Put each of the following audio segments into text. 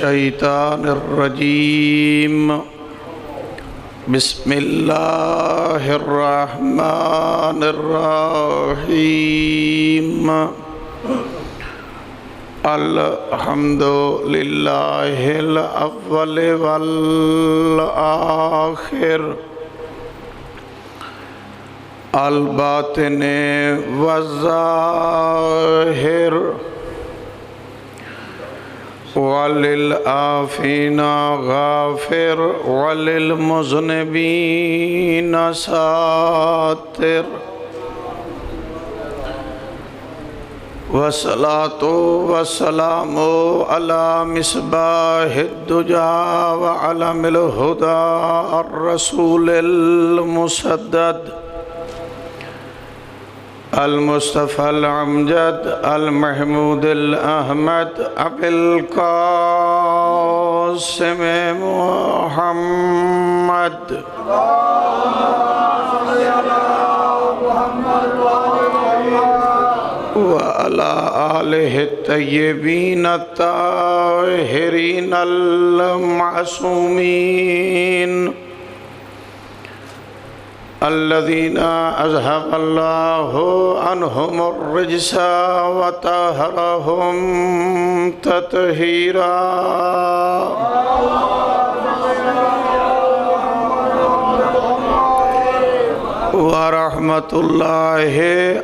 الشیطان الرجیم بسم اللہ الرحمن الرحیم الحمد للہ الاول والآخر الباطن والظاہر وللعافین غافر وللمذنبین ساتر والصلاة والسلام على مصباح الدجى وعلم الهدى الرسول المسدد المصطفى الأمجد المحمود الأحمد أبي القاسم محمد وعلى آله الطيبين الطاهرين المعصومين الذين أذهب الله عنهم الرجس وطهرهم تطهيرا ورحمة الله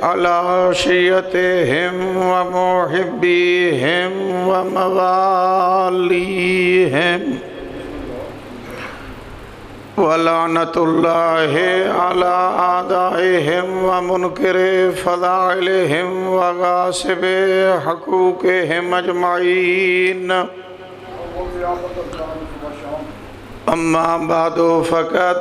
على شيعتهم ومحبيهم ومواليهم ولعنة الله على أعدائهم ومنكر فضائلهم وغاصب حقوقهم أجمعين أما بعد فقد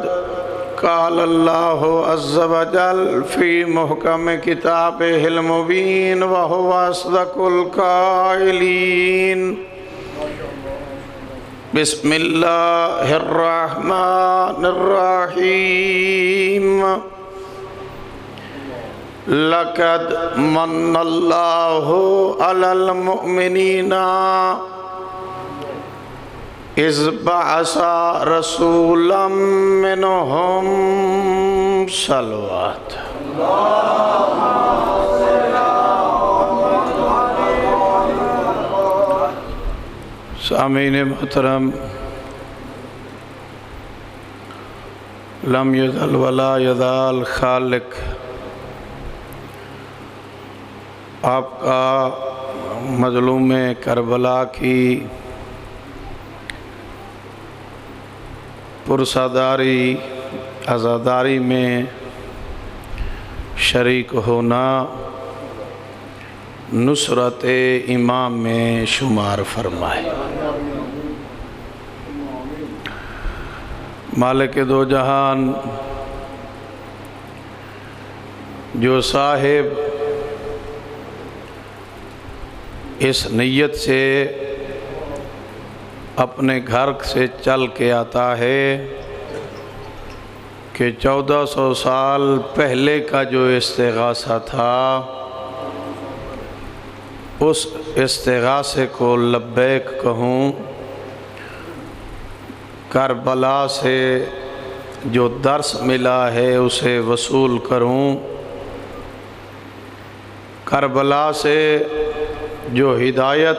قال الله عز وجل في محكم كتابه المبين وهو أصدق القائلين بسم الله الرحمن الرحيم لقد من الله على المؤمنين إذ بعث رسولا منهم صلوات سامعین محترم، لم یزل ولا یزال خالق آپ کا مظلوم کربلا کی پرساداری عزاداری میں شریک ہونا نصرت امام میں شمار فرمائے۔ مالک دو جہان جو صاحب اس نیت سے اپنے گھر سے چل کے آتا ہے کہ 1400 سال پہلے کا جو استغاثہ تھا اس استغاثے کو لبیک کہوں، کربلا سے جو درس ملا ہے اسے وصول کروں، کربلا سے جو ہدایت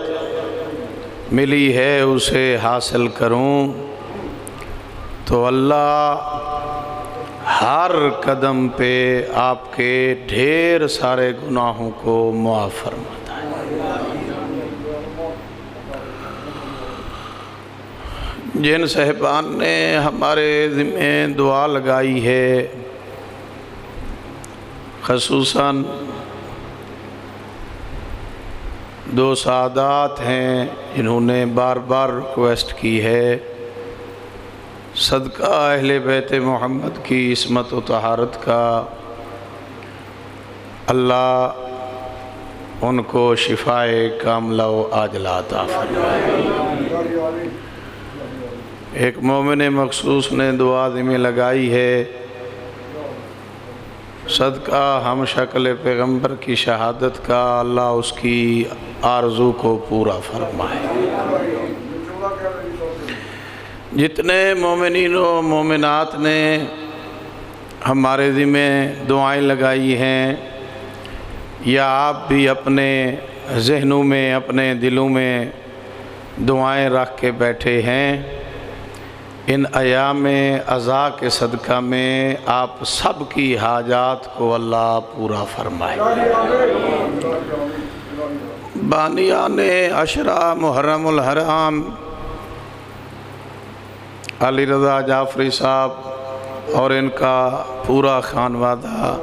ملی ہے اسے حاصل کروں، تو اللہ ہر قدم پہ آپ کے ڈھیر سارے گناہوں کو معاف فرماتا ہے۔ جن صاحبان نے ہمارے ذمہ دعا لگائی ہے، خصوصاً دو سعادات ہیں جنہوں نے بار بار ریکویسٹ کی ہے، صدقہ اہل بیت محمد کی عصمت و طہارت کا اللہ ان کو شفائے کاملہ و عاجلہ عطا فرمائے۔ ایک مومن مخصوص نے دعا میں لگائی ہے، صدقہ ہم شکل پیغمبر کی شہادت کا اللہ اس کی آرزو کو پورا فرمائے۔ جتنے مومنین و مومنات نے ہمارے ذمہ دعائیں لگائی ہیں یا آپ بھی اپنے ذہنوں میں اپنے دلوں میں دعائیں رکھ کے بیٹھے ہیں، ان ایام عزا کے صدقہ میں آپ سب کی حاجات کو اللہ پورا فرمائے۔ بانیان عشرہ محرم الحرام علی رضا جعفری صاحب اور ان کا پورا خانوادہ،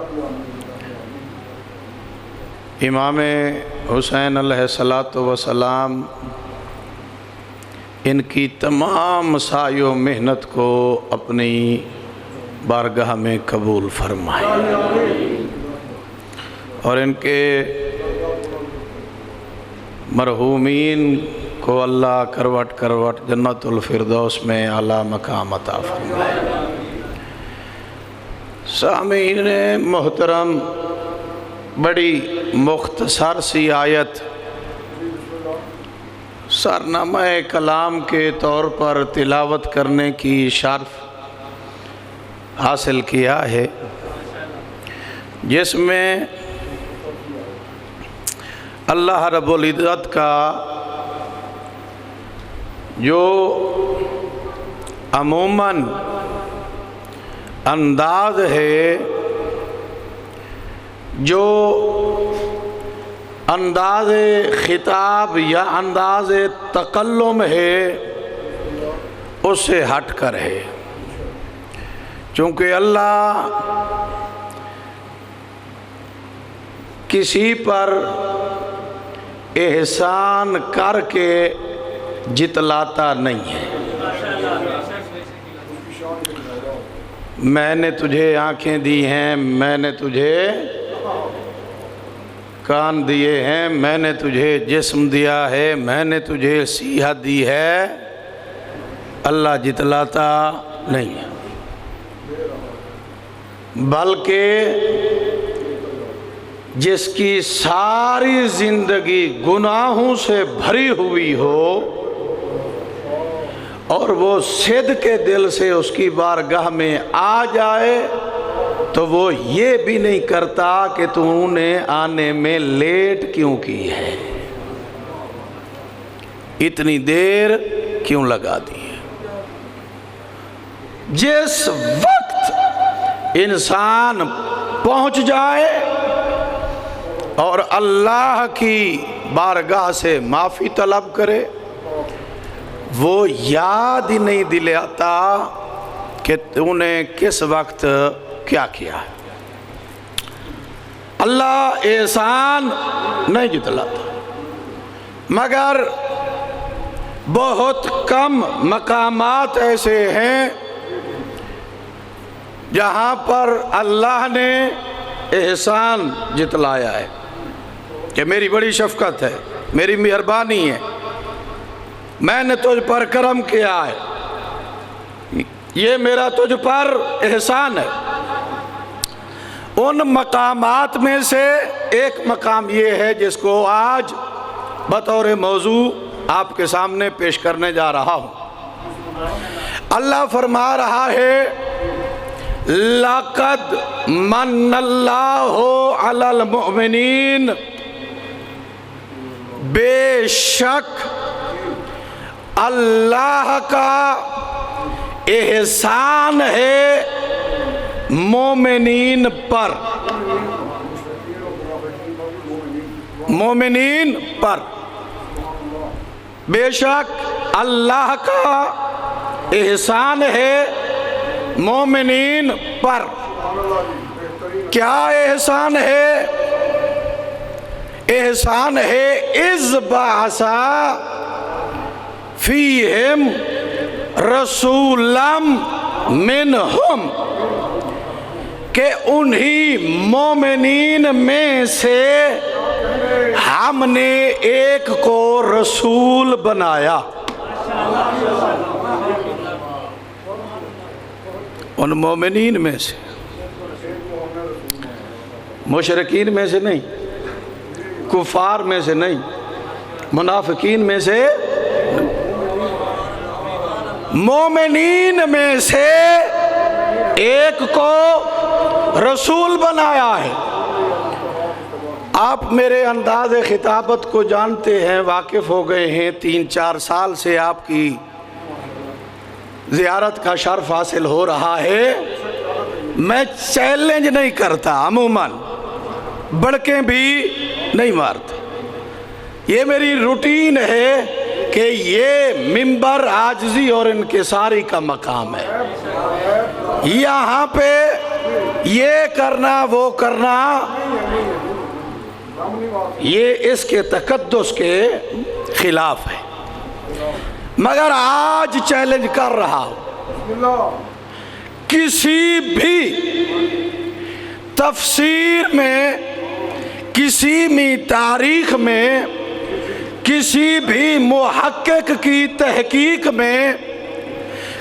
امام حسین علیہ السلام، ان کی تمام سعی و محنت کو اپنی بارگاہ میں قبول فرمائے اور ان کے مرحومین کو اللہ کروٹ کروٹ جنت الفردوس میں اعلیٰ مقام عطا فرمائے۔ سامعین محترم، بڑی مختصر سی آیت سرنامہ کلام کے طور پر تلاوت کرنے کی شرف حاصل کیا ہے، جس میں اللہ رب العزت کا جو عموماً انداز ہے، جو انداز خطاب یا انداز تکلم ہے، اس سے ہٹ کر ہے، چونکہ اللہ کسی پر احسان کر کے جتلاتا نہیں ہے۔ میں نے تجھے آنکھیں دی ہیں، میں نے تجھے کان دیے ہیں، میں نے تجھے جسم دیا ہے، میں نے تجھے صحت دی ہے، اللہ جتلاتا نہیں ہے، بلکہ جس کی ساری زندگی گناہوں سے بھری ہوئی ہو اور وہ صدق کے دل سے اس کی بارگاہ میں آ جائے تو وہ یہ بھی نہیں کرتا کہ تو نے آنے میں لیٹ کیوں کی ہے، اتنی دیر کیوں لگا دی ہے۔ جس وقت انسان پہنچ جائے اور اللہ کی بارگاہ سے معافی طلب کرے، وہ یاد ہی نہیں دلاتا کہ تو نے کس وقت کیا کیا ہے۔ اللہ احسان نہیں جتلاتا، مگر بہت کم مقامات ایسے ہیں جہاں پر اللہ نے احسان جتلایا ہے کہ میری بڑی شفقت ہے، میری مہربانی ہے، میں نے تجھ پر کرم کیا ہے، یہ میرا تجھ پر احسان ہے۔ ان مقامات میں سے ایک مقام یہ ہے جس کو آج بطور موضوع آپ کے سامنے پیش کرنے جا رہا ہوں۔ اللہ فرما رہا ہے، لَقَدْ مَنَّ اللَّهُ عَلَى الْمُؤْمِنِينَ، بے شک اللہ کا احسان ہے مومنین پر، مومنین پر، بے شک اللہ کا احسان ہے مومنین پر۔ کیا احسان ہے؟ احسان ہے اذ بعث فیہم رسولا منہم، کہ انہی مومنین میں سے ہم نے ایک کو رسول بنایا، ان مومنین میں سے، مشرکین میں سے نہیں، کفار میں سے نہیں، منافقین میں سے، مومنین میں سے ایک کو رسول بنایا ہے۔ آپ میرے انداز خطابت کو جانتے ہیں، واقف ہو گئے ہیں، 3-4 سال سے آپ کی زیارت کا شرف حاصل ہو رہا ہے۔ میں چیلنج نہیں کرتا، عموماً بڑکیں بھی نہیں مارتا، یہ میری روٹین ہے کہ یہ منبر عاجزی اور انکساری کا مقام ہے۔ یہاں پہ یہ کرنا وہ کرنا یہ اس کے تقدس کے خلاف ہے، مگر آج چیلنج کر رہا ہوں، کسی بھی تفسیر میں، کسی بھی تاریخ میں، کسی بھی محقق کی تحقیق میں،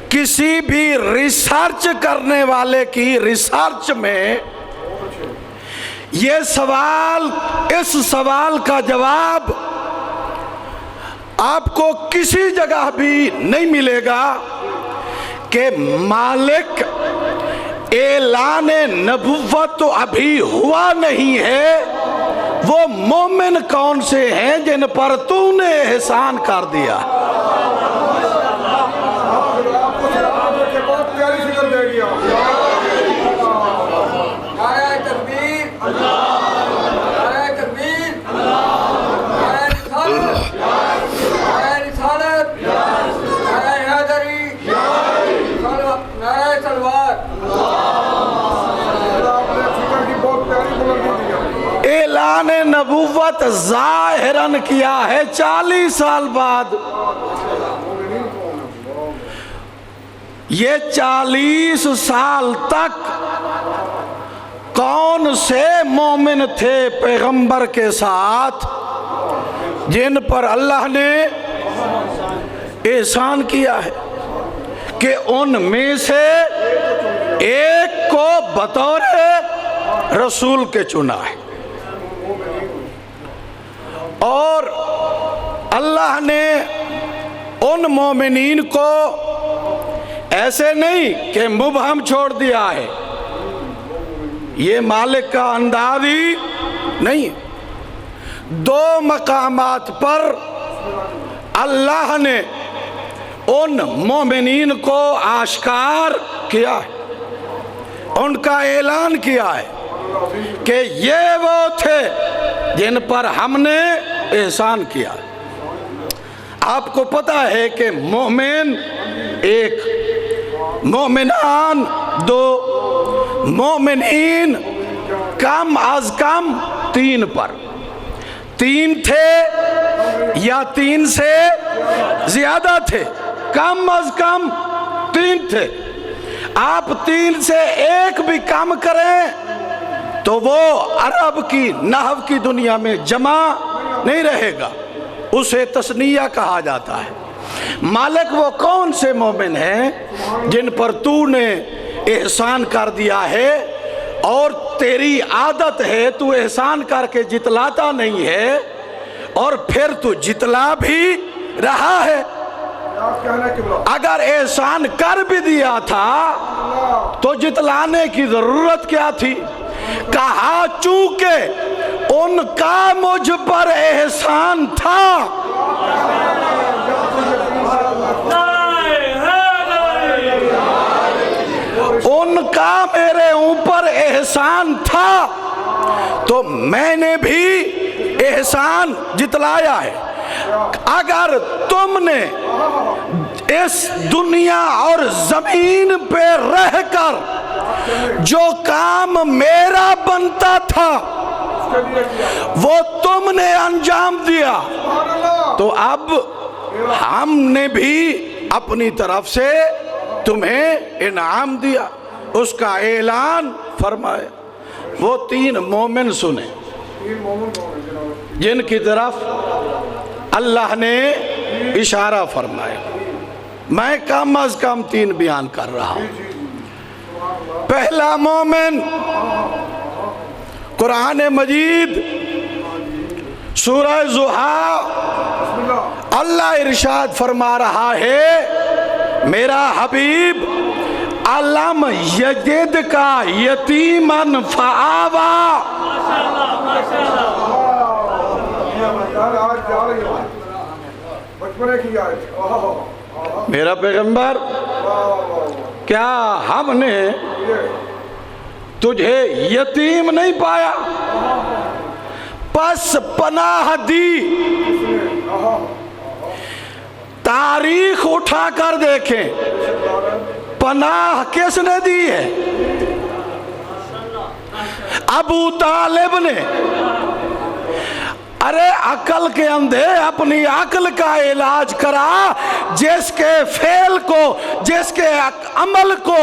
کسی بھی ریسرچ کرنے والے کی ریسرچ میں یہ سوال، اس سوال کا جواب آپ کو کسی جگہ بھی نہیں ملے گا کہ مالک اعلان نبوت تو ابھی ہوا نہیں ہے، وہ مومن کون سے ہیں جن پر تو نے احسان کر دیا۔ اعلان نبوت ظاہراً کیا ہے 40 سال بعد۔ یہ 40 سال تک کون سے مومن تھے پیغمبر کے ساتھ جن پر اللہ نے احسان کیا ہے کہ ان میں سے ایک کو بطور رسول کے چنا ہے، اور اللہ نے ان مومنین کو ایسے نہیں کہ مبہم چھوڑ دیا ہے، یہ مالک کا انداز ہی نہیں۔ 2 مقامات پر اللہ نے ان مومنین کو آشکار کیا ہے، ان کا اعلان کیا ہے کہ یہ وہ تھے جن پر ہم نے احسان کیا۔ آپ کو پتا ہے کہ مومن 1، مومنان 2، مومنین کم از کم 3 پر، 3 تھے یا 3 سے زیادہ تھے، کم از کم 3 تھے۔ آپ 3 سے 1 بھی کم کریں تو وہ عرب کی نحو کی دنیا میں جمع نہیں رہے گا، اسے تثنیہ کہا جاتا ہے۔ مالک وہ کون سے مومن ہیں جن پر تو نے احسان کر دیا ہے، اور تیری عادت ہے تو احسان کر کے جتلاتا نہیں ہے، اور پھر تو جتلا بھی رہا ہے۔ اگر احسان کر بھی دیا تھا تو جتلانے کی ضرورت کیا تھی؟ کہا چونکہ ان کا مجھ پر احسان تھا، ان کا میرے اوپر احسان تھا، تو میں نے بھی احسان جتلایا ہے۔ اگر تم نے اس دنیا اور زمین پہ رہ کر جو کام میرا بنتا تھا وہ تم نے انجام دیا، تو اب ہم نے بھی اپنی طرف سے تمہیں انعام دیا، اس کا اعلان فرمایا۔ وہ 3 مومن سنے جن کی طرف اللہ نے اشارہ فرمایا، میں کم از کم 3 بیان کر رہا ہوں۔ پہلا مومن، قرآن مجید سورہ ضحیٰ اللہ ارشاد فرما رہا ہے میرا حبیب علم یجد کا یتیمن فآوا، میرا پیغمبر کیا ہم نے تجھے یتیم نہیں پایا، پس پناہ دی۔ تاریخ اٹھا کر دیکھیں، پناہ کس نے دی ہے؟ ابو طالب نے۔ ارے عقل کے اندھے اپنی عقل کا علاج کرا، جس کے فعل کو، جس کے عمل کو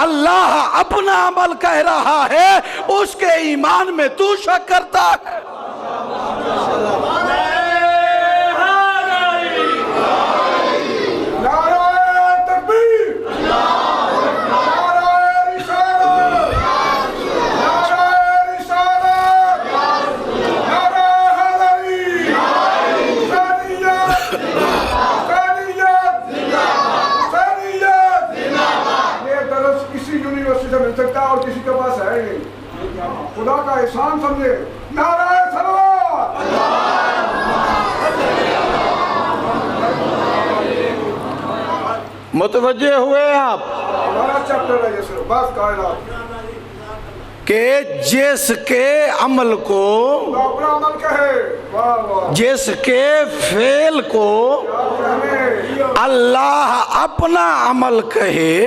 اللہ اپنا عمل کہہ رہا ہے، اس کے ایمان میں تو شک کرتا ہے۔ اور کسی کے پاس ہے نہیں، خدا کا احسان سمجھے۔ نعرہ صلوات۔ متوجہ ہوئے آپ؟ ہمارا چیپٹر ہے یہ صرف بس کائنات کہ جس کے عمل کو، اپنا عمل کہے، جس کے فعل کو اللہ اپنا عمل کہے،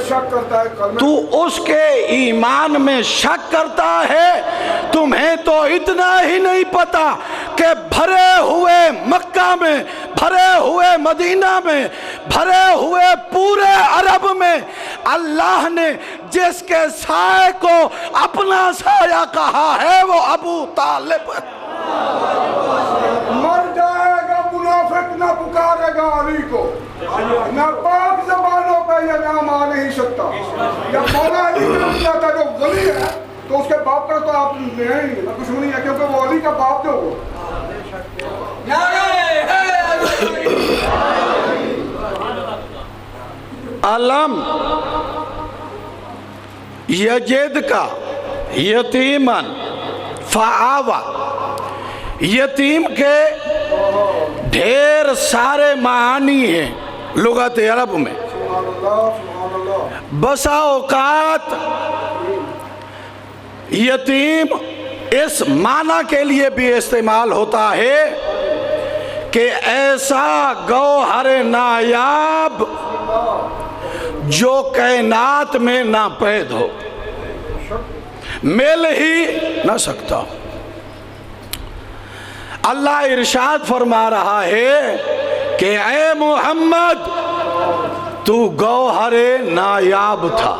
شک کرتا ہے، تو اس کے ایمان میں شک کرتا ہے۔ تمہیں تو اتنا ہی نہیں پتا کہ بھرے ہوئے مکہ میں، بھرے ہوئے مدینہ میں، بھرے ہوئے پورے عرب میں اللہ نے جس کے سائے کو اپنا سایہ کہا ہے وہ ابو طالب۔ مر جائے گا منافق، نہ پکارے گا علی کو، نہ پاک زبانوں پہ یہ نام آ نہیں سکتا۔ یا مولا علی کا جاتا جو ولی ہے تو اس کے باپ پر تو آپ نہیں دشمنی ہے، کیونکہ وہ علی کا باپ جو ہو۔ علم یجد کا یتیمن فآوا، یتیم کے ڈھیر سارے معانی ہیں لغت عرب میں۔ بسا اوقات یتیم اس معنی کے لیے بھی استعمال ہوتا ہے کہ ایسا گوہر نایاب جو کائنات میں ناپید ہو، مل ہی نہ سکتا۔ اللہ ارشاد فرما رہا ہے کہ اے محمد تو گوہر نایاب تھا،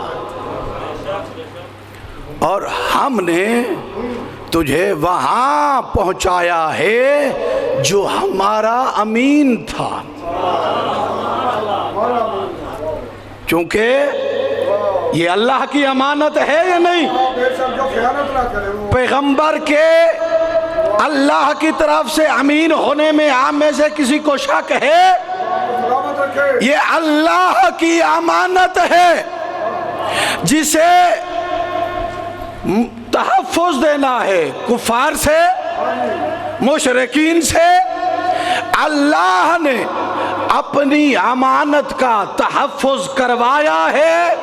اور ہم نے تجھے وہاں پہنچایا ہے جو ہمارا امین تھا۔ چونکہ یہ اللہ کی امانت ہے یا نہیں؟ پیغمبر کے اللہ کی طرف سے امین ہونے میں عام میں سے کسی کو شک ہے؟ یہ اللہ کی امانت ہے جسے تحفظ دینا ہے کفار سے، مشرکین سے۔ اللہ نے اپنی امانت کا تحفظ کروایا ہے،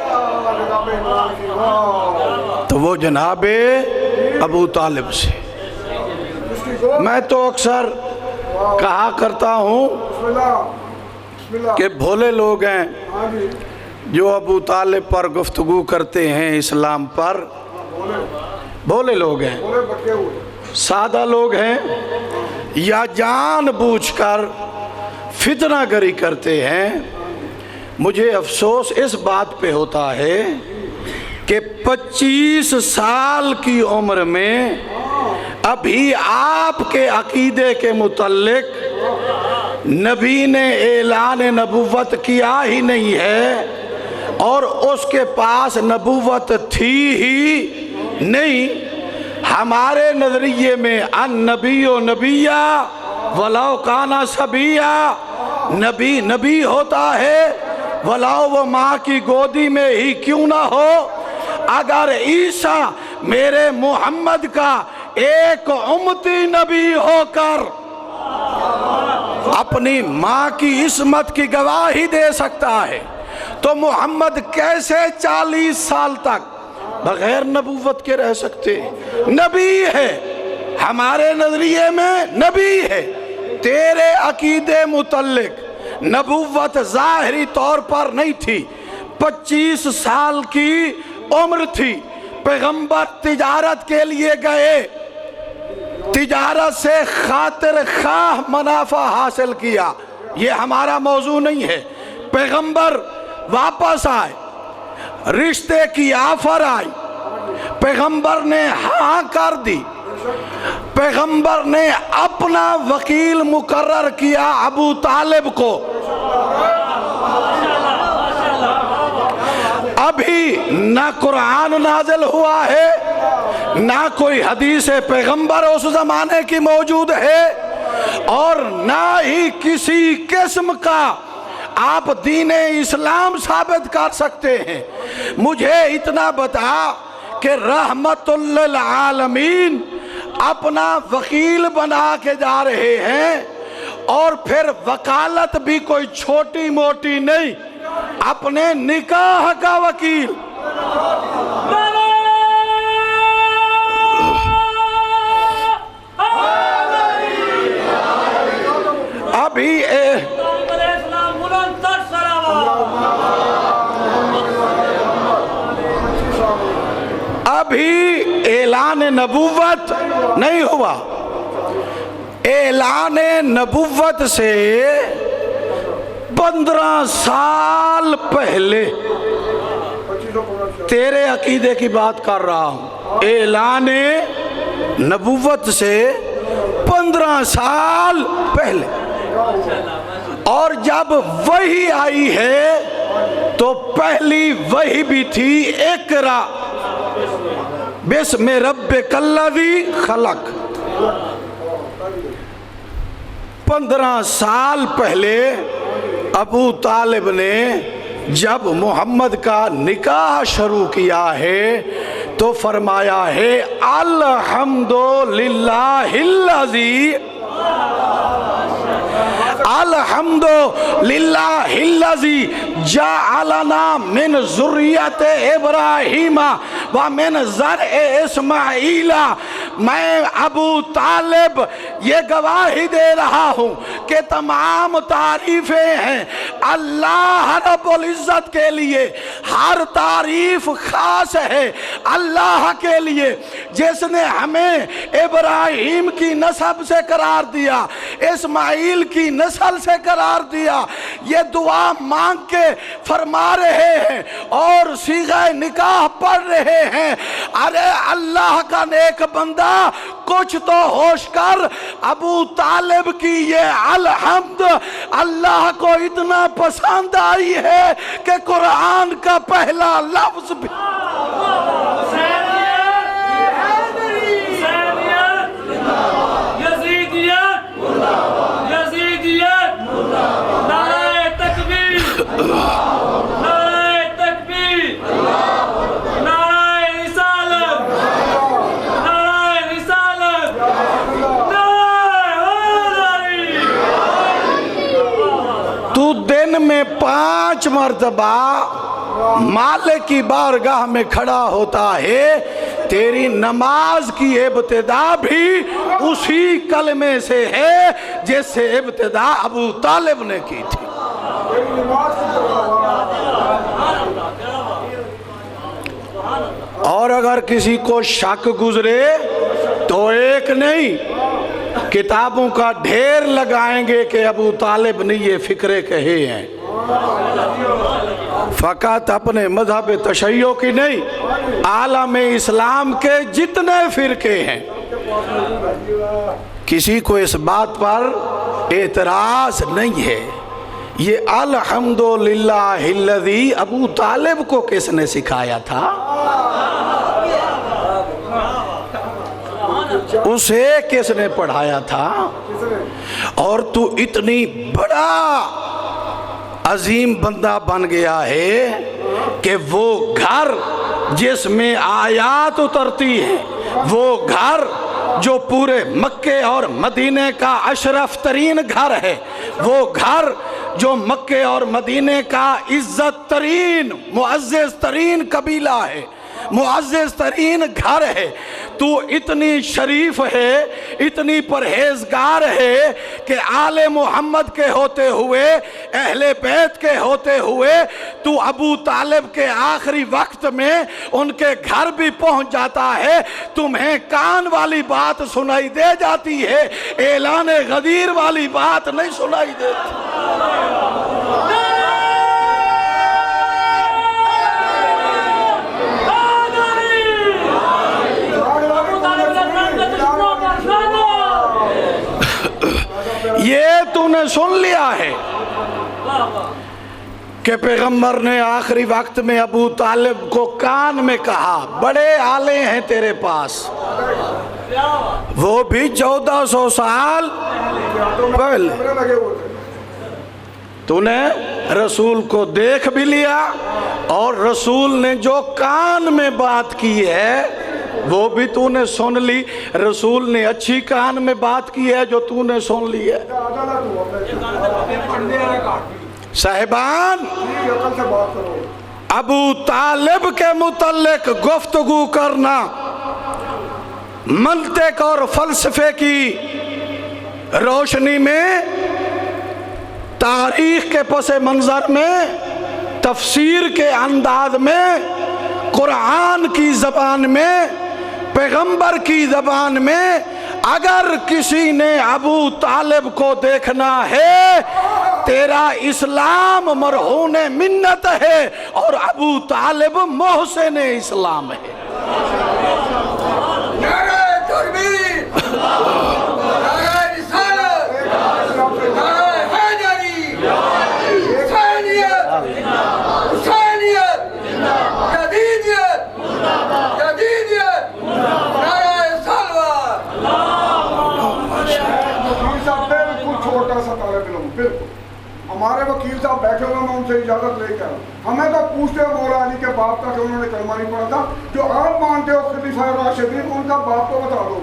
تو وہ جناب ابو طالب سے۔ میں تو اکثر کہا کرتا ہوں کہ بھولے لوگ ہیں جو ابو طالب پر گفتگو کرتے ہیں، اسلام پر۔ بھولے لوگ ہیں، سادہ لوگ ہیں، یا جان بوجھ کر فتنہ گری کرتے ہیں۔ مجھے افسوس اس بات پہ ہوتا ہے کہ 25 سال کی عمر میں ابھی آپ کے عقیدے کے متعلق نبی نے اعلان نبوت کیا ہی نہیں ہے، اور اس کے پاس نبوت تھی ہی نہیں۔ ہمارے نظریے میں النبی و نبیہ ولو کانا صبیہ، نبی نبی ہوتا ہے ولاؤ وہ ماں کی گودی میں ہی کیوں نہ ہو. اگر عیسیٰ میرے محمد کا ایک امتی نبی ہو کر اپنی ماں کی عصمت کی گواہی دے سکتا ہے تو محمد کیسے 40 سال تک بغیر نبوت کے رہ سکتے؟ نبی ہے، ہمارے نظریے میں نبی ہے. تیرے عقیدے متعلق نبوت ظاہری طور پر نہیں تھی. 25 سال کی عمر تھی، پیغمبر تجارت کے لیے گئے، تجارت سے خاطر خواہ منافع حاصل کیا. یہ ہمارا موضوع نہیں ہے. پیغمبر واپس آئے، رشتے کی آفر آئی، پیغمبر نے ہاں کر دی. پیغمبر نے اپنا وکیل مقرر کیا ابو طالب کو. ابھی نہ قرآن نازل ہوا ہے، نہ کوئی حدیث پیغمبر اس زمانے کی موجود ہے، اور نہ ہی کسی قسم کا آپ دین اسلام ثابت کر سکتے ہیں. مجھے اتنا بتا کہ رحمت للعالمین اپنا وکیل بنا کے جا رہے ہیں، اور پھر وکالت بھی کوئی چھوٹی موٹی نہیں، اپنے نکاح کا وکیل. ابھی اعلان نبوت نہیں ہوا. اعلان نبوت سے 15 سال پہلے، تیرے عقیدے کی بات کر رہا ہوں، اعلان نبوت سے 15 سال پہلے. اور جب وحی آئی ہے تو پہلی وحی بھی تھی اقرا بسم ربک الذی خلق. 15 سال پہلے ابو طالب نے جب محمد کا نکاح شروع کیا ہے تو فرمایا ہے الحمدللہ الذی الحمدللہ الذی جعلنا من ذریت ابراہیم ومن زرع اسماعیل. میں ابو طالب یہ گواہی دے رہا ہوں کہ تمام تعریفیں ہیں اللہ رب العزت کے لیے. ہر تعریف خاص ہے اللہ کے لیے جس نے ہمیں ابراہیم کی نسب سے قرار دیا، اسماعیل کی نسل سے قرار دیا. یہ دعا مانگ کے فرما رہے ہیں اور صیغہ نکاح پڑھ رہے ہیں. ارے اللہ کا نیک بندہ کچھ تو ہوش کر. ابو طالب کی یہ الحمد اللہ کو اتنا پسند آئی ہے کہ قرآن کا پہلا لفظ بھی دن میں 5 مرتبہ مالک کی بارگاہ میں کھڑا ہوتا ہے. تیری نماز کی ابتدا بھی اسی کلمے سے ہے جس سے ابتدا ابو طالب نے کی تھی. اور اگر کسی کو شک گزرے تو ایک نہیں کتابوں کا ڈھیر لگائیں گے کہ ابو طالب نے یہ فکرے کہے ہیں. فقط اپنے مذہب تشیع کی نہیں، عالم اسلام کے جتنے فرقے ہیں کسی کو اس بات پر اعتراض نہیں ہے. یہ الحمدللہ الذی ابو طالب کو کس نے سکھایا تھا؟ اسے کس نے پڑھایا تھا؟ اور تو اتنی بڑا عظیم بندہ بن گیا ہے کہ وہ گھر جس میں آیات اترتی ہیں، وہ گھر جو پورے مکے اور مدینے کا اشرف ترین گھر ہے، وہ گھر جو مکے اور مدینے کا عزت ترین معزز ترین قبیلہ ہے، معزز ترین گھر ہے، تو اتنی شریف ہے، اتنی پرہیزگار ہے کہ آل محمد کے ہوتے ہوئے، اہل بیت کے ہوتے ہوئے، تو ابو طالب کے آخری وقت میں ان کے گھر بھی پہنچ جاتا ہے، تمہیں کان والی بات سنائی دے جاتی ہے، اعلان غدیر والی بات نہیں سنائی دیتی۔ یہ تو نے سن لیا ہے کہ پیغمبر نے آخری وقت میں ابو طالب کو کان میں کہا، بڑے آلے ہیں تیرے پاس، وہ بھی 1400 سال پہلے۔ تو نے رسول کو دیکھ بھی لیا، اور رسول نے جو کان میں بات کی ہے وہ بھی تو نے سن لی۔ رسول نے اچھی کان میں بات کی ہے جو تو نے سن لی ہے۔ صاحبان، ابو طالب کے متعلق گفتگو کرنا منطق اور فلسفے کی روشنی میں، تاریخ کے پس منظر میں، تفسیر کے انداز میں، قرآن کی زبان میں، پیغمبر کی زبان میں، اگر کسی نے ابو طالب کو دیکھنا ہے، تیرا اسلام مرہون منت ہے اور ابو طالب محسن اسلام ہے۔ نعرہ تکبیر، نعرہ رسالت، نعرہ حیدری، حسینیت، حسینیت، جدیدیت، جدیدیت، نعرہ سلوات۔ وکیل صاحب بالکل چھوٹا سا طالب علم، بالکل ہمارے وکیل صاحب بیٹھے ہوئے، میں ان سے اجازت لے کر ہمیں تو پوچھتے ہیں مولا علی کے باپ کا کہ انہوں نے کلمہ نہیں پڑھا تھا، جو آپ مانتے ہو خلیفہ راشدین، ان کا باپ کو بتا دو،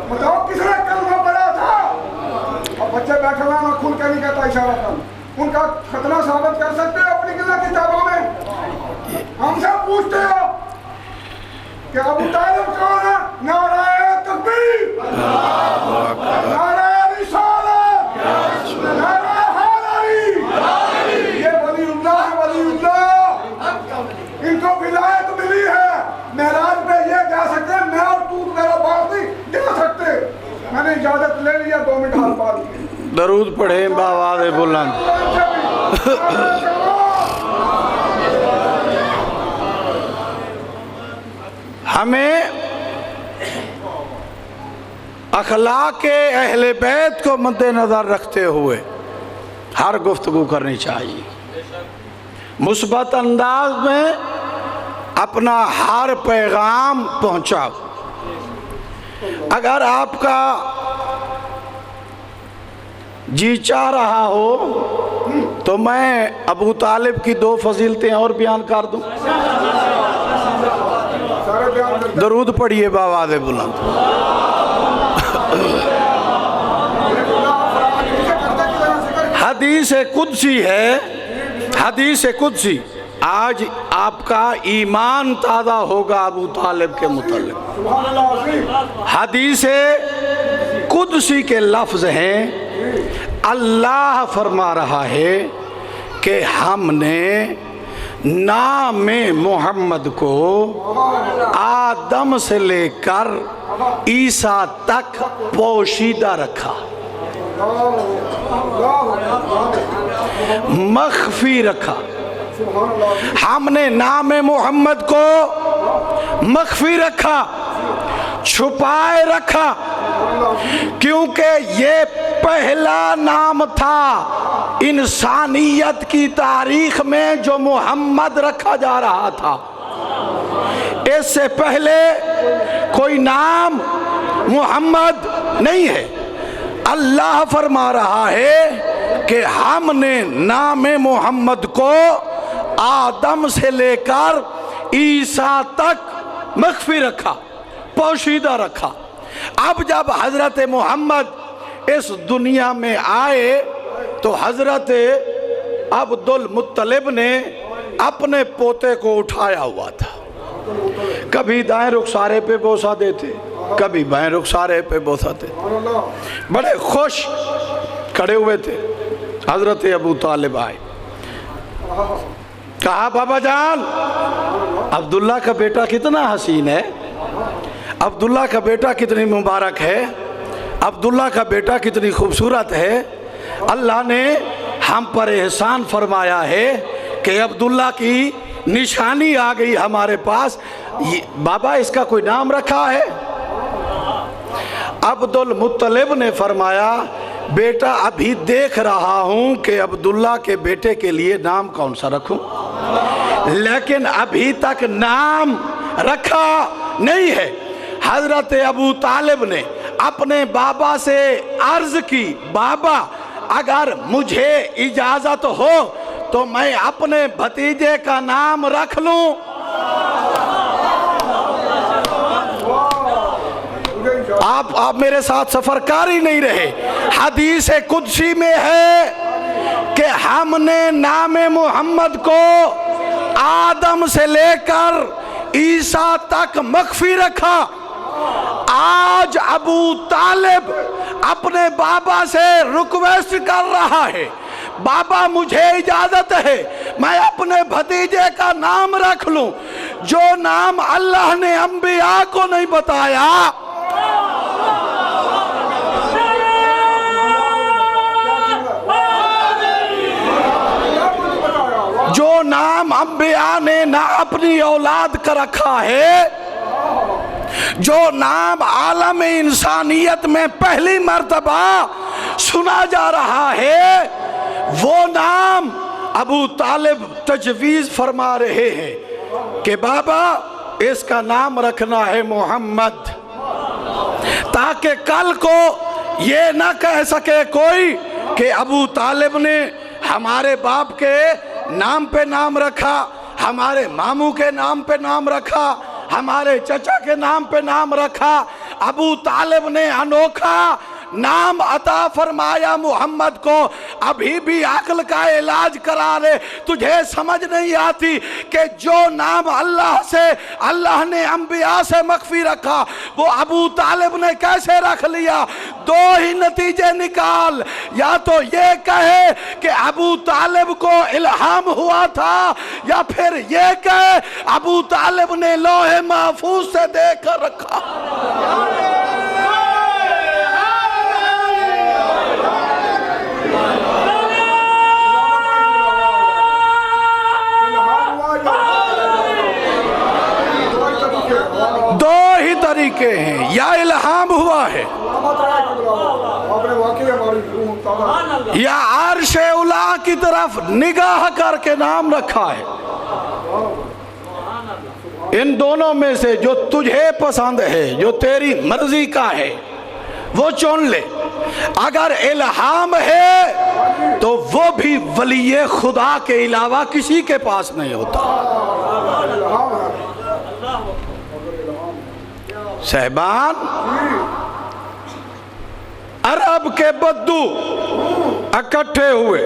بتاؤ کس نے کلمہ پڑھا تھا؟ اب بچے بیٹھے ہوئے، میں کھل کے نہیں کہتا، اشارہ کر، ان کا ختنہ ثابت کر سکتے ہیں اپنی کتابوں میں؟ ہم سے پوچھتے ہو کہ ابو طالب کون ہے؟ نعرہ تکبیر، نعرہ رسالت، نعرہ حیدری، یہ ولی اللہ ہے، ولی اللہ، ان کو ولایت ملی ہے، معراج پہ یہ جا سکتے ہیں، میں اور تو میرا باپ نہیں جا سکتے۔ میں نے اجازت لے لیا، 2 منٹ حال بات کی۔ درود پڑھیں بآواز بلند۔ ہمیں اخلاق اہل بیت کو مد نظر رکھتے ہوئے ہر گفتگو کرنی چاہیے، مثبت انداز میں اپنا ہر پیغام پہنچاؤ۔ اگر آپ کا جی چاہ رہا ہو تو میں ابو طالب کی 2 فضیلتیں اور بیان کر دوں۔ درود پڑھیے بآواز بلند۔ حدیث قدسی ہے، حدیث قدسی، آج آپ کا ایمان تازہ ہوگا ابو طالب کے متعلق۔ حدیث قدسی کے لفظ ہیں، اللہ فرما رہا ہے کہ ہم نے نام محمد کو آدم سے لے کر عیسیٰ تک پوشیدہ رکھا، مخفی رکھا۔ ہم نے نام محمد کو مخفی رکھا، چھپائے رکھا، کیونکہ یہ پہلا نام تھا انسانیت کی تاریخ میں جو محمد رکھا جا رہا تھا۔ اس سے پہلے کوئی نام محمد نہیں ہے۔ اللہ فرما رہا ہے کہ ہم نے نام محمد کو آدم سے لے کر عیسیٰ تک مخفی رکھا، پوشیدہ رکھا۔ اب جب حضرت محمد اس دنیا میں آئے تو حضرت عبد المطلب نے اپنے پوتے کو اٹھایا ہوا تھا، کبھی دائیں رخسارے پہ بوسہ دیتے، کبھی بائیں رخسارے پہ بوسہ دیتے، بڑے خوش کھڑے ہوئے تھے۔ حضرت ابو طالب آئے، کہا بابا جان عبداللہ کا بیٹا کتنا حسین ہے، عبداللہ کا بیٹا کتنی مبارک ہے، عبداللہ کا بیٹا کتنی خوبصورت ہے۔ اللہ نے ہم پر احسان فرمایا ہے کہ عبداللہ کی نشانی آ گئی ہمارے پاس، بابا اس کا کوئی نام رکھا ہے؟ عبد المطلب نے فرمایا بیٹا ابھی دیکھ رہا ہوں کہ عبداللہ کے بیٹے کے لیے نام کون سا رکھوں، لیکن ابھی تک نام رکھا نہیں ہے۔ حضرت ابو طالب نے اپنے بابا سے عرض کی، بابا اگر مجھے اجازت ہو تو میں اپنے بھتیجے کا نام رکھ لوں۔ آپ میرے ساتھ سفر کاری نہیں رہے۔ حدیث قدسی میں ہے کہ ہم نے نام محمد کو آدم سے لے کر عیسیٰ تک مخفی رکھا۔ آج ابو طالب اپنے بابا سے ریکویسٹ کر رہا ہے، بابا مجھے اجازت ہے میں اپنے بھتیجے کا نام رکھ لوں جو نام اللہ نے انبیاء کو نہیں بتایا۔ جو نام انبیاء نے نہ اپنی اولاد کا رکھا ہے، جو نام عالم انسانیت میں پہلی مرتبہ سنا جا رہا ہے، وہ نام ابو طالب تجویز فرما رہے ہیں کہ بابا اس کا نام رکھنا ہے محمد، تاکہ کل کو یہ نہ کہہ سکے کوئی کہ ابو طالب نے ہمارے باپ کے نام پہ نام رکھا، ہمارے ماموں کے نام پہ نام رکھا، ہمارے چچا کے نام پہ نام رکھا۔ ابو طالب نے انوکھا نام عطا فرمایا محمد کو۔ ابھی بھی عقل کا علاج کرا لے، تجھے سمجھ نہیں آتی کہ جو نام اللہ نے انبیاء سے مخفی رکھا وہ ابو طالب نے کیسے رکھ لیا؟ دو ہی نتیجے نکال، یا تو یہ کہے کہ ابو طالب کو الہام ہوا تھا، یا پھر یہ کہے ابو طالب نے لوح محفوظ سے دے کر رکھا۔ دو ہی طریقے ہیں، یا الہام ہوا ہے یا عرش اولا کی طرف نگاہ کر کے نام رکھا ہے۔ ان دونوں میں سے جو تجھے پسند ہے، جو تیری مرضی کا ہے، وہ چن لے۔ اگر الہام ہے تو وہ بھی ولی خدا کے علاوہ کسی کے پاس نہیں ہوتا۔ صاحبان، عرب کے بدو اکٹھے ہوئے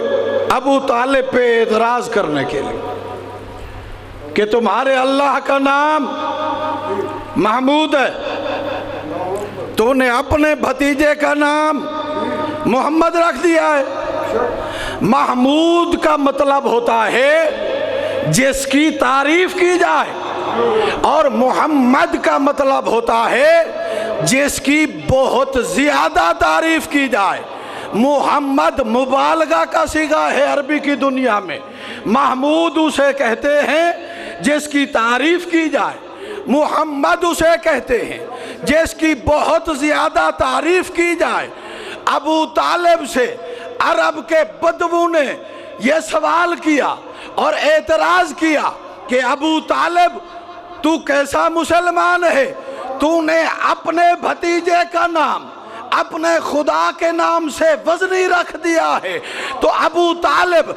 ابو طالب پہ اعتراض کرنے کے لیے کہ تمہارے اللہ کا نام محمود ہے، تو نے اپنے بھتیجے کا نام محمد رکھ دیا ہے۔ محمود کا مطلب ہوتا ہے جس کی تعریف کی جائے، اور محمد کا مطلب ہوتا ہے جس کی بہت زیادہ تعریف کی جائے۔ محمد مبالغہ کا صیغہ ہے عربی کی دنیا میں۔ محمود اسے کہتے ہیں جس کی تعریف کی جائے، محمد اسے کہتے ہیں جس کی بہت زیادہ تعریف کی جائے۔ ابو طالب سے عرب کے بدو نے یہ سوال کیا اور اعتراض کیا کہ ابو طالب تو کیسا مسلمان ہے، تو نے اپنے بھتیجے کا نام اپنے خدا کے نام سے وزنی رکھ دیا ہے۔ تو ابو طالب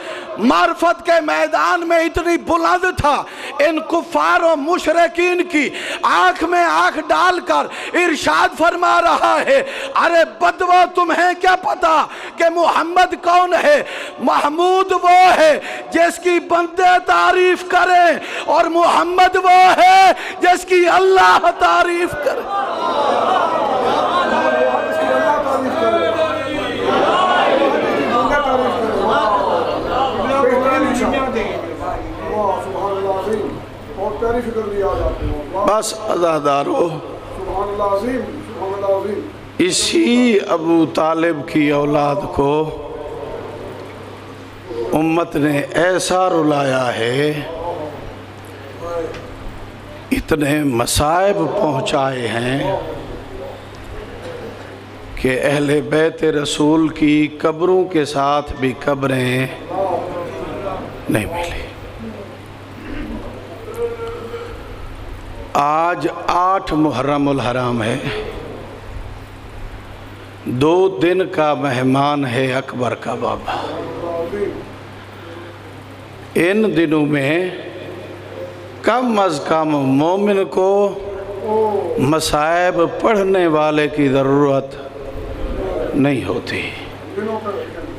معرفت کے میدان میں اتنی بلند تھا، ان کفار و مشرکین کی آنکھ میں آنکھ ڈال کر ارشاد فرما رہا ہے، ارے بدو تمہیں کیا پتا کہ محمد کون ہے؟ محمود وہ ہے جس کی بندے تعریف کریں، اور محمد وہ ہے جس کی اللہ تعریف کرے۔ بس عزادارو، اسی ابو طالب کی اولاد کو امت نے ایسا رلایا ہے، اتنے مصائب پہنچائے ہیں کہ اہل بیت رسول کی قبروں کے ساتھ بھی قبریں نہیں ملی۔ آج 8 محرم الحرام ہے، 2 دن کا مہمان ہے اکبر کا بابا۔ ان دنوں میں کم از کم مومن کو مصائب پڑھنے والے کی ضرورت نہیں ہوتی،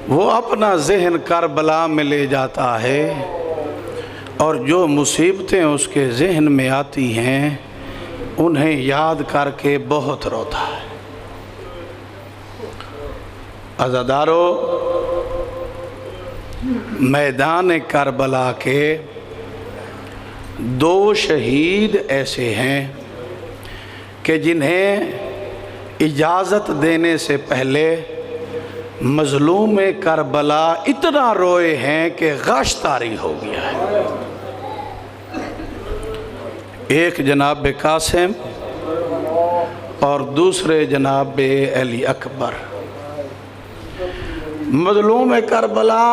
وہ اپنا ذہن کربلا میں لے جاتا ہے، اور جو مصیبتیں اس کے ذہن میں آتی ہیں انہیں یاد کر کے بہت روتا ہے۔ عزادارو، میدان کربلا کے 2 شہید ایسے ہیں کہ جنہیں اجازت دینے سے پہلے مظلوم کربلا اتنا روئے ہیں کہ غش طاری ہو گیا ہے۔ ایک جناب قاسم اور دوسرے جناب علی اکبر۔ مظلوم کربلا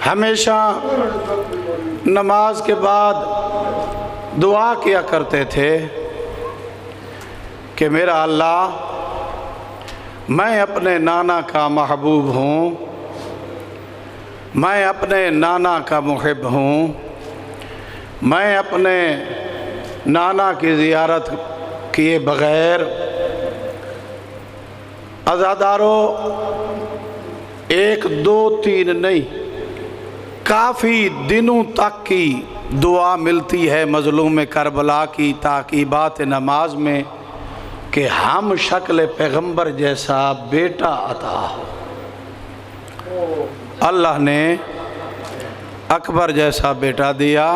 ہمیشہ نماز کے بعد دعا کیا کرتے تھے کہ میرا اللہ، میں اپنے نانا کا محبوب ہوں، میں اپنے نانا کا محب ہوں، میں اپنے نانا کی زیارت کیے بغیر، عزادارو 1 2 3 نہیں، کافی دنوں تک کی دعا ملتی ہے مظلوم کربلا کی تعقیبات نماز میں کہ ہم شکل پیغمبر جیسا بیٹا عطا ہو۔ اللہ نے اکبر جیسا بیٹا دیا۔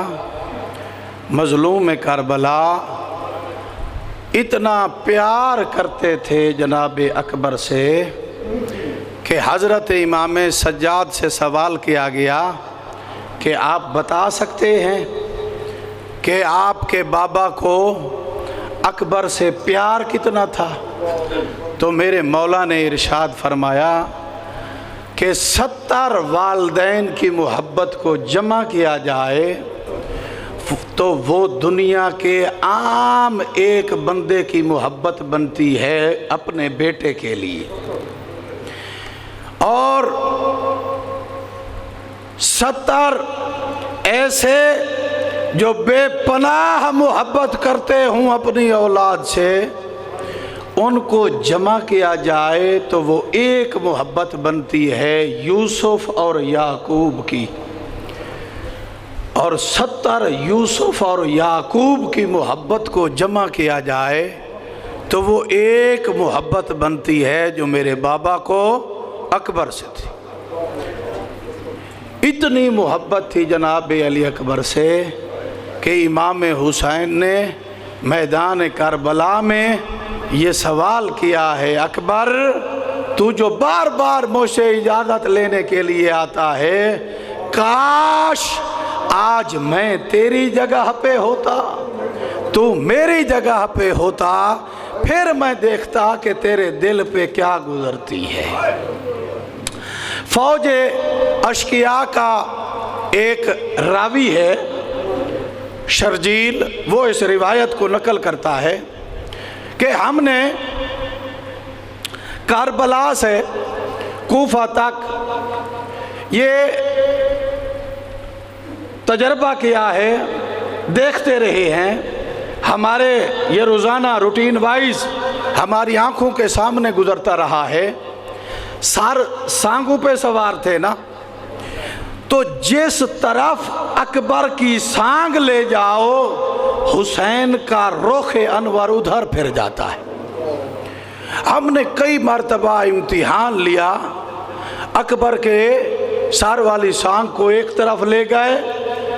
مظلوم کربلا اتنا پیار کرتے تھے جناب اکبر سے کہ حضرت امام سجاد سے سوال کیا گیا کہ آپ بتا سکتے ہیں کہ آپ کے بابا کو اکبر سے پیار کتنا تھا؟ تو میرے مولا نے ارشاد فرمایا کہ 70 والدین کی محبت کو جمع کیا جائے تو وہ دنیا کے عام ایک بندے کی محبت بنتی ہے اپنے بیٹے کے لیے، اور 70 ایسے جو بے پناہ محبت کرتے ہوں اپنی اولاد سے، ان کو جمع کیا جائے تو وہ ایک محبت بنتی ہے یوسف اور یعقوب کی، اور 70 یوسف اور یعقوب کی محبت کو جمع کیا جائے تو وہ ایک محبت بنتی ہے جو میرے بابا کو اکبر سے تھی۔ اتنی محبت تھی جناب علی اکبر سے کہ امام حسین نے میدان کربلا میں یہ سوال کیا ہے، اکبر تو جو بار بار مجھ سے اجازت لینے کے لیے آتا ہے، کاش آج میں تیری جگہ پہ ہوتا، تو میری جگہ پہ ہوتا، پھر میں دیکھتا کہ تیرے دل پہ کیا گزرتی ہے۔ فوج اشقیاء کا ایک راوی ہے شرجیل، وہ اس روایت کو نقل کرتا ہے کہ ہم نے کربلا سے کوفہ تک یہ تجربہ کیا ہے، دیکھتے رہے ہیں، ہمارے یہ روزانہ روٹین وائز ہماری آنکھوں کے سامنے گزرتا رہا ہے۔ سانگوں پہ سوار تھے نا، تو جس طرف اکبر کی سانگ لے جاؤ حسین کا رخ انور ادھر پھر جاتا ہے۔ ہم نے کئی مرتبہ امتحان لیا، اکبر کے سار والی سانگ کو ایک طرف لے گئے،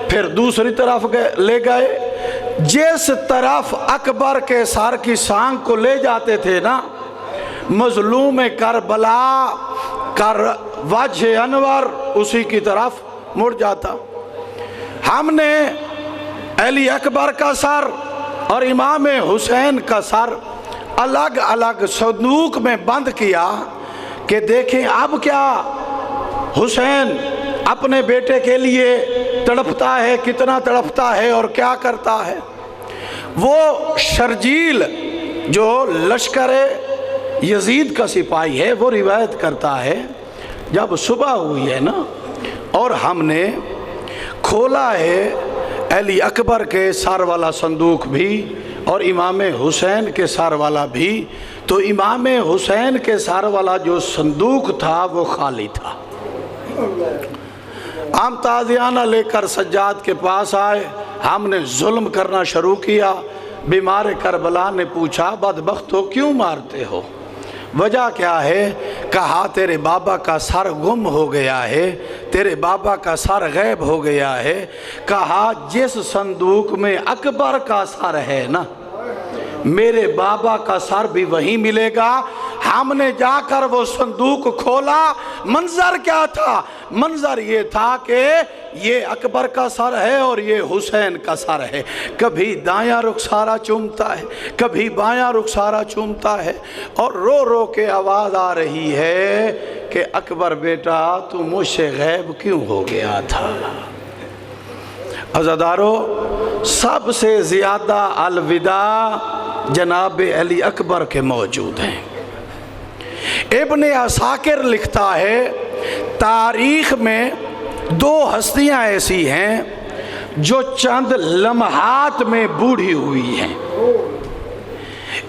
پھر دوسری طرف لے گئے۔ جس طرف اکبر کے سار کی سانگ کو لے جاتے تھے نا، مظلوم کربلا کا وجہ انور اسی کی طرف مڑ جاتا۔ ہم نے علی اکبر کا سر اور امام حسین کا سر الگ الگ صندوق میں بند کیا کہ دیکھیں اب کیا حسین اپنے بیٹے کے لیے تڑپتا ہے، کتنا تڑپتا ہے اور کیا کرتا ہے۔ وہ شرجیل جو لشکر یزید کا سپاہی ہے وہ روایت کرتا ہے جب صبح ہوئی ہے نا اور ہم نے کھولا ہے علی اکبر کے سار والا صندوق بھی اور امام حسین کے سار والا بھی، تو امام حسین کے سار والا جو صندوق تھا وہ خالی تھا۔ ہم تازیانہ لے کر سجاد کے پاس آئے، ہم نے ظلم کرنا شروع کیا۔ بیمار کربلا نے پوچھا بدبختو کیوں مارتے ہو؟ وجہ کیا ہے؟ کہا تیرے بابا کا سر گم ہو گیا ہے، تیرے بابا کا سر غائب ہو گیا ہے۔ کہا جس صندوق میں اکبر کا سر ہے نا، میرے بابا کا سر بھی وہیں ملے گا۔ ہم نے جا کر وہ صندوق کھولا، منظر کیا تھا؟ منظر یہ تھا کہ یہ اکبر کا سر ہے اور یہ حسین کا سر ہے۔ کبھی دایاں رخسارہ چومتا ہے، کبھی بایاں رخسارہ چومتا ہے، اور رو رو کے آواز آ رہی ہے کہ اکبر بیٹا تو مجھ سے غائب کیوں ہو گیا تھا؟ عزادارو، سب سے زیادہ الوداع جناب علی اکبر کے موجود ہیں۔ ابن عساکر لکھتا ہے تاریخ میں دو ہستیاں ایسی ہیں جو چند لمحات میں بوڑھی ہوئی ہیں۔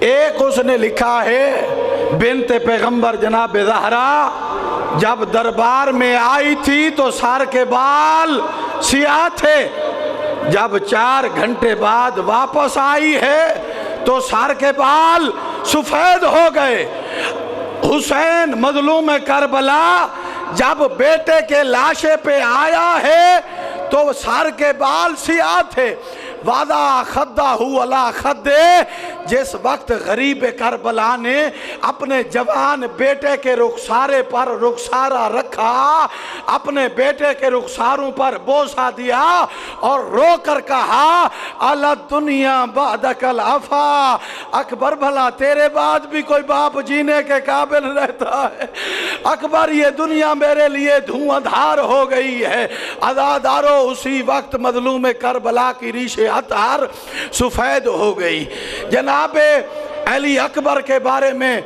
ایک اس نے لکھا ہے بنت پیغمبر جناب زہرا جب دربار میں آئی تھی تو سر کے بال سیاہ تھے، جب 4 گھنٹے بعد واپس آئی ہے تو سر کے بال سفید ہو گئے۔ حسین مظلوم کربلا جب بیٹے کے لاشے پہ آیا ہے تو سر کے بال سیاہ تھے۔ وَضَعَ خَدَّهُ عَلَى خَدِّهِ، جس وقت غریب کربلا نے اپنے جوان بیٹے کے رخسارے پر رخسارہ رکھا، اپنے بیٹے کے رخساروں پر بوسہ دیا اور رو کر کہا عَلَى الدُّنْيَا بَعْدَكَ الْعَفَا، اکبر بھلا تیرے بعد بھی کوئی باپ جینے کے قابل رہتا ہے؟ اکبر یہ دنیا میرے لیے دھواں دھار ہو گئی ہے۔ عزادارو، اسی وقت مظلوم کربلا کی ریش اطہر سفید ہو گئی۔ جناب علی اکبر کے بارے میں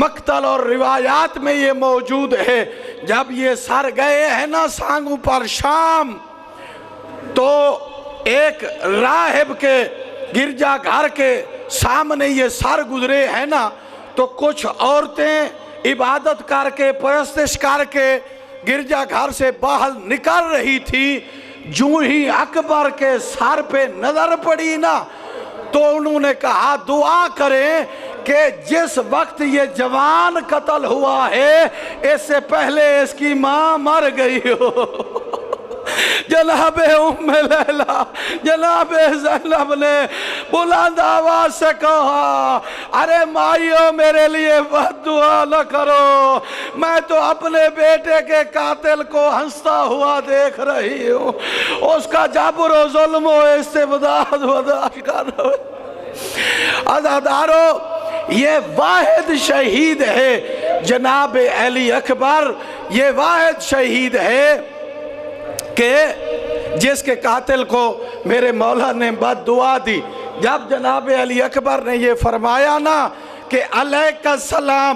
مقتل اور روایات میں یہ موجود ہے، جب یہ سر گئے ہیں نا سانگوں پر شام، تو ایک راہب کے گرجا گھر کے سامنے یہ سر گزرے ہیں نا، تو کچھ عورتیں عبادت کر کے پرستش کر کے گرجا گھر سے باہر نکل رہی تھی۔ جو ہی اکبر کے سر پہ نظر پڑی نا تو انہوں نے کہا دعا کریں کہ جس وقت یہ جوان قتل ہوا ہے اس سے پہلے اس کی ماں مر گئی ہو۔ جناب ام لیلہ، جناب زینب نے بلند آواز سے کہا ارے مائیو میرے لیے بد دعا نہ کرو، میں تو اپنے بیٹے کے قاتل کو ہنستا ہوا دیکھ رہی ہوں، اس کا جبر و ظلم و استبداد برداشت کر رہا ہوں۔ عزادارو، یہ واحد شہید ہے جناب علی اکبر، یہ واحد شہید ہے کہ جس کے قاتل کو میرے مولا نے بد دعا دی۔ جب جناب علی اکبر نے یہ فرمایا نا کہ علیک السلام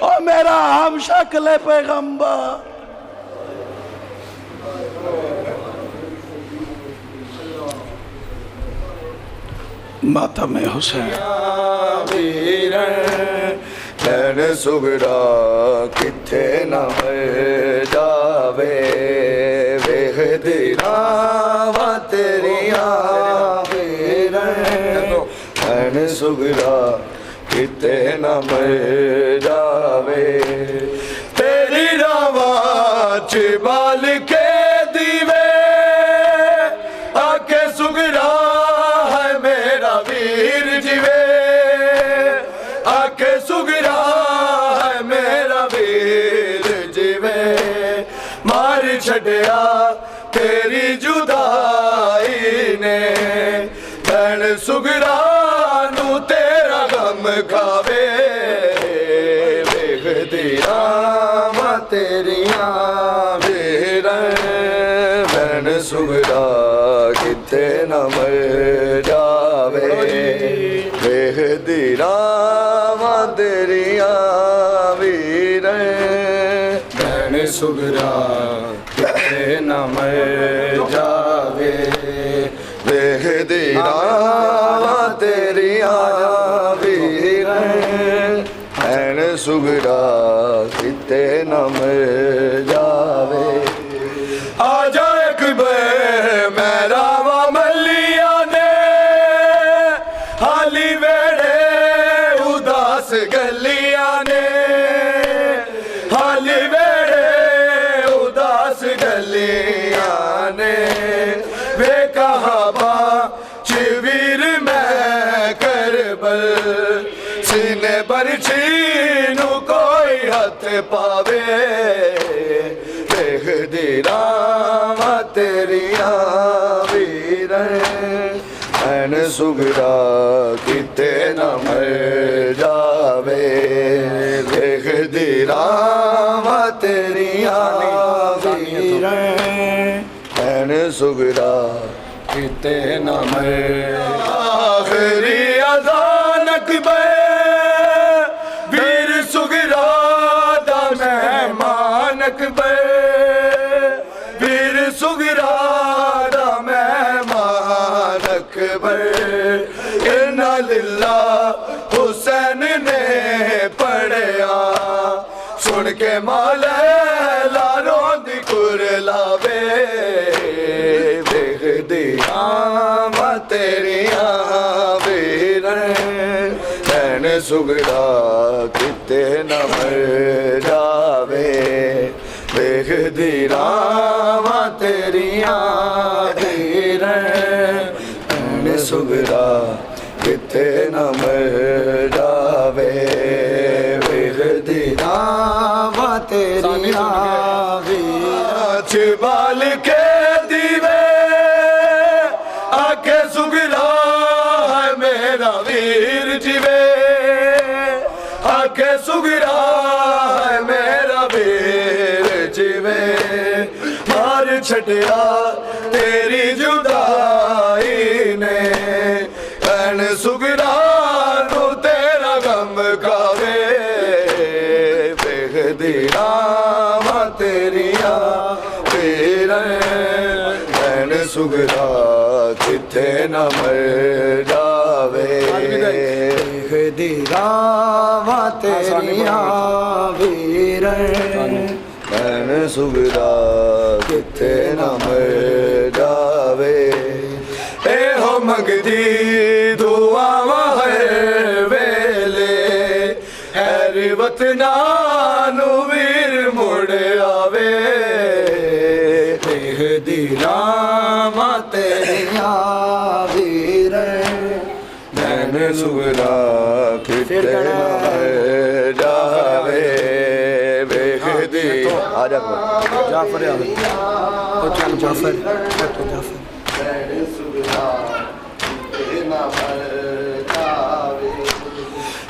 اور میرا ہم شکل پیغمبر ماتم حسین بین سگڑا کتھے نہ مر جاوے ویخ دیراں تیریاں بین سگڑا کتھے نہ مر جاوے تیری راواں چبال کے دیوے آکے سگڑا ہے میرا ویر جیوے آکے سگڑا ہے میرا ویر جیوے مار چھڑیا تیری جدائی نے بین سگڑا نو تیرا غم کھاوے ویخ دیراں تیریاں ویریں بین سگڑا کتے نہ مر جاوے ویخ دیراں تیریاں ویریں بین سگڑا کتے نہ مر جاوے ویخ دیراں تیریاں ویریں بین سگڑا کتے نہ مر جاوے آجا ایک بے میرا ملیا نے حالی ویڑے اداس گلیا نے حالی ویڑے اداس گلیا نے وے کہاں با چویر میں کربل سینے برچھی نو کوئی ہاتھ پاوے ویخ دیراں تیریاں ویریں بین سگڑا کتے نہ مر جاوے ویخ دیراں تیریاں ویریں بین سگڑا کتے نہ مر آخری اذان اکبر ویر سگڑا دا مہمان اکبر ویر سگڑا دا مہمان اکبر انا للہ حسین نے پڑھیا سن کے مالے لاروں دی کرلاوے ویخ دیراں تیریاں ویریں بین سگڑا کتے نہ مر جاوے ویخ دیراں تیریاں ویریں بین سگڑا کتے نہ مر جاوے ویخ دیراں تیریاں ویریں چبال کے دیوے آکے سگڑا ہے میرا ویر جیوے آکے سگڑا ہے میرا ویر جیوے مار چھڑیا تیری جدائی نے بین سگڑا نو تیرا غم کھاوے ویخ دیراں تیریاں ویریں بین سگڑا کتے نہ مر جاوے ویخ دیراں تیریاں ویریں بین سگڑا کتے نہ مر جاوے اے ہو منگدی دعا ہے ویلے ہر وطنا نو ویر مڑ آوے ویخ دیراں تیریاں ویریں بین سگڑا کتے نہ مر جاوے ویخ دیراں آجا جعفر جعفر بین سگڑا کتے نہ مر جاوے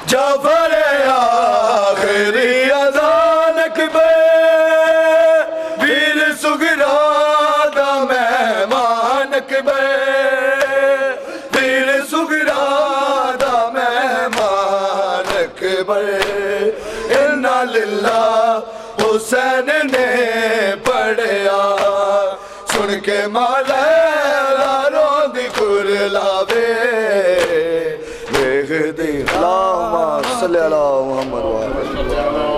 جعفر آخری اذان اکبر ویر سگڑا دا مہمان اکبر ویر سگڑا دا مہمان اکبر للہ حسین نے پڑھیا سن کے مولا لاروں دی کرلاوے ویکھ دی اللہم صلی علی محمد